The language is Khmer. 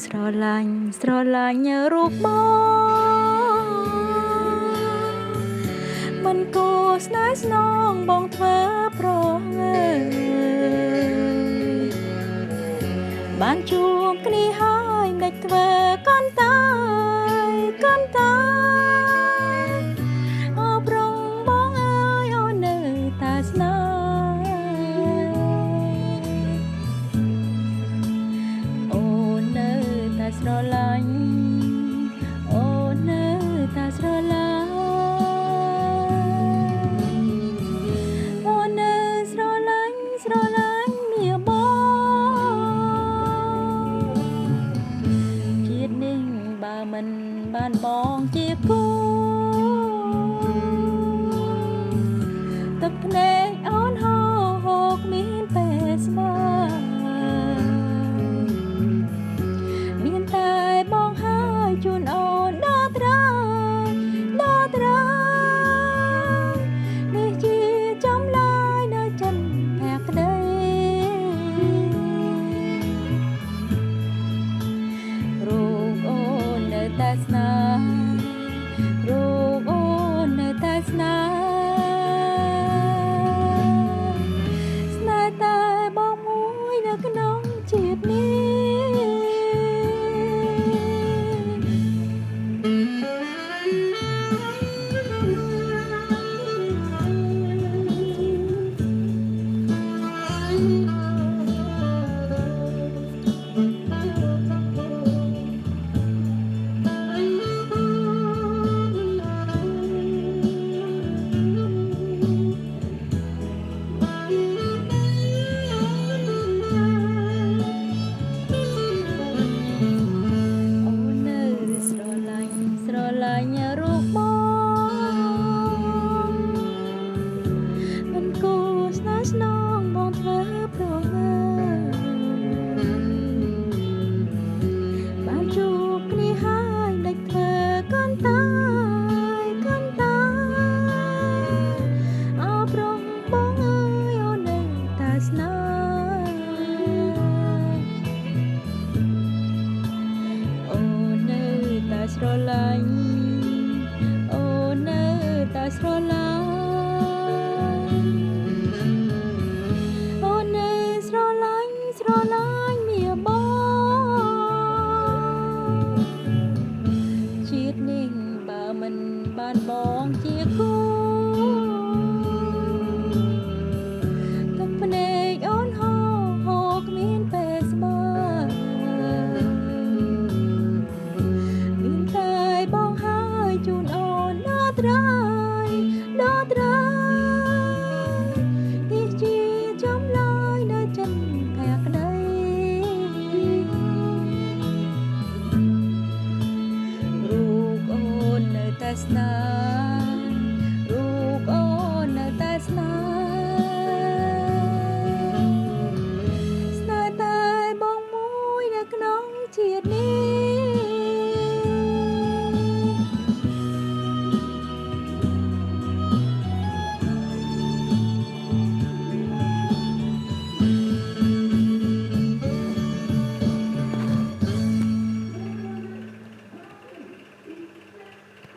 ស្រឡាញ់រូបបងមិនគួរស្នេហ៍ស្នងបងធ្វើប្រងើបានជួបគ្នាហើយមិនដេចធ្វើកាន់តែអរព្រមបងអើយអូននៅតែស្នេហ៍ស្រឡាញ់អូននៅតែស្រឡាញ់អូននៅស្រឡាញ់មាបងជាតិនេះបើមិនបានបងជាគូទឹកភ្នែកអូនហូរមានពេលស្មើជូនអូនដល់ត្រានេះជាចំឡាយនៅចិនភក្តីរូបអូននៅតែស្នេហ៍រូបអូននៅតែស្នេហ៍តែបងមួយនៅក្នុងជាតិនេះរូបបងមិនគួរស្នេហ៍ស្នងបងធ្វើប្រងើបានជួបគ្នាហើយដាច់ធ្វើកាន់តែអរព្រមបងអើយអូននៅតែស្នេហ៍អូននៅតែស្រឡាញ់អូននៅតែស្រឡាញ់អូននៅស្រឡាញ់មាបងជាតិនេះបើមិនបានបងជាគូទឹកភ្នែកអូនហូរគ្មានពេលស្មើមានតែបងហើយជូនអូនដល់ត្រានេះជាចំឡាយនៅចិនភក្តីរូបអូននៅតែស្នេហ៍